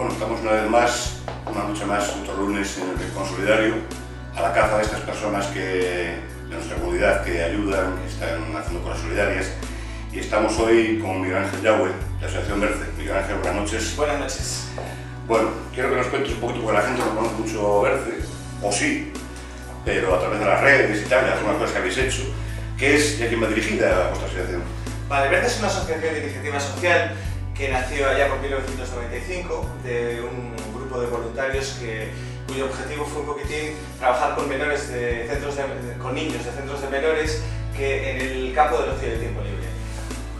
Bueno, estamos una vez más, una noche más, otro lunes en el Rincón Solidario, a la caza de estas personas de nuestra comunidad que ayudan, que están haciendo cosas solidarias. Y estamos hoy con Miguel Ángel Yagüe, de la Asociación Berce. Miguel Ángel, buenas noches. Buenas noches. Bueno, quiero que nos cuentes un poquito, porque la gente no conoce mucho Berce, o sí, pero a través de las redes y tal, de algunas cosas que habéis hecho. ¿Qué es y a quién va dirigida vuestra asociación? Vale, Berce es una asociación de iniciativa social que nació allá por 1995 de un grupo de voluntarios cuyo objetivo fue un poquitín trabajar con menores con niños de centros de menores en el campo del ocio y del tiempo libre.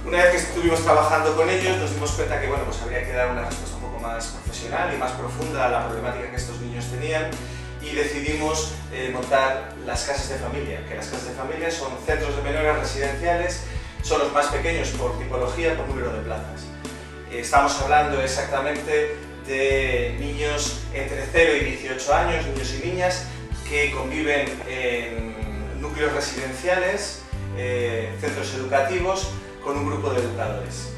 Una vez que estuvimos trabajando con ellos nos dimos cuenta que pues habría que dar una respuesta un poco más profesional y más profunda a la problemática que estos niños tenían y decidimos montar las casas de familia, que las casas de familia son centros de menores residenciales, son los más pequeños por tipología, por número de plazas. Estamos hablando exactamente de niños entre 0 y 18 años, niños y niñas, que conviven en núcleos residenciales, centros educativos, con un grupo de educadores.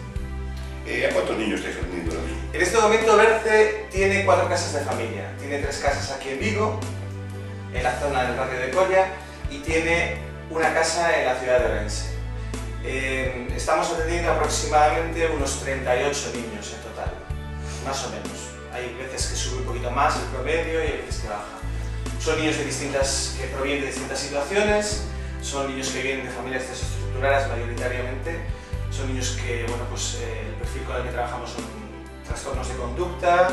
¿A cuántos niños estáis atendiendo ahora mismo? En este momento Berce tiene 4 casas de familia. Tiene 3 casas aquí en Vigo, en la zona del barrio de Colla, y tiene una casa en la ciudad de Orense. Estamos atendiendo aproximadamente unos 38 niños en total, más o menos. Hay veces que sube un poquito más el promedio y hay veces que baja. Son niños que provienen de distintas situaciones, son niños que vienen de familias desestructuradas mayoritariamente, son niños que, el perfil con el que trabajamos son trastornos de conducta,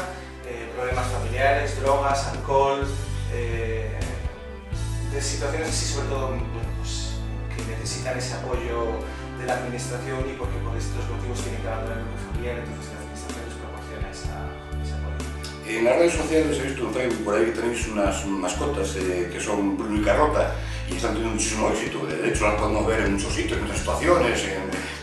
problemas familiares, drogas, alcohol, de situaciones así sobre todo que necesitan ese apoyo de la administración y porque por estos motivos tienen que abandonar el núcleo familiar, entonces la administración les proporciona ese apoyo. En las redes sociales he visto en Facebook por ahí que tenéis unas mascotas que son Bruno y Carlota y están teniendo muchísimo éxito. De hecho las podemos ver en muchos sitios, en muchas situaciones,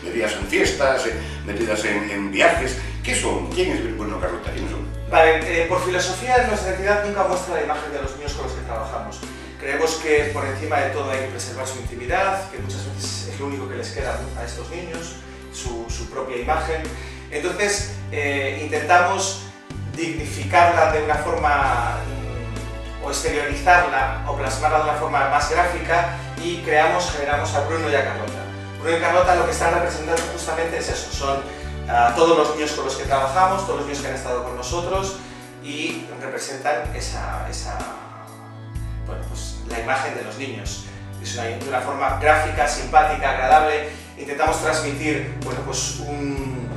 metidas en fiestas, metidas en viajes. ¿Qué son? ¿Quién es Bruno y Carlota? ¿Quiénes son? Vale, por filosofía nuestra entidad nunca muestra la imagen de los niños con los que trabajamos. Creemos que por encima de todo hay que preservar su intimidad, que muchas veces es lo único que les queda a estos niños, su propia imagen. Entonces intentamos dignificarla de una forma, o exteriorizarla, o plasmarla de una forma más gráfica y generamos a Bruno y a Carlota. Bruno y Carlota lo que están representando justamente es eso, son todos los niños con los que trabajamos, todos los niños que han estado con nosotros y representan la imagen de los niños. Es de una forma gráfica, simpática, agradable. Intentamos transmitir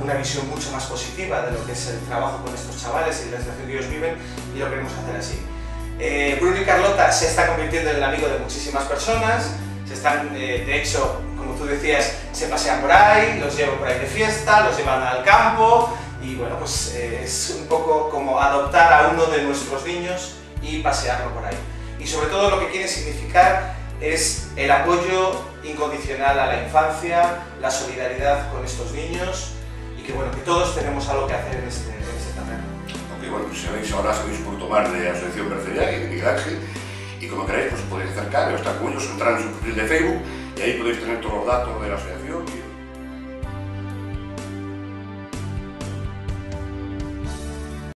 una visión mucho más positiva de lo que es el trabajo con estos chavales y de la situación que ellos viven y lo queremos hacer así. Bruno y Carlota se está convirtiendo en el amigo de muchísimas personas, de hecho, como tú decías, se pasean por ahí, los llevan por ahí de fiesta, los llevan al campo y es un poco como adoptar a uno de nuestros niños y pasearlo por ahí. Y sobre todo lo que quiere significar es el apoyo incondicional a la infancia, la solidaridad con estos niños y que todos tenemos algo que hacer en este terreno. Ok, ahora sabéis un poquito más de la Asociación Berce y de Miguel Ángel y como queráis, os podéis acercar o estar con ellos, entrar en su perfil de Facebook y ahí podéis tener todos los datos de la asociación.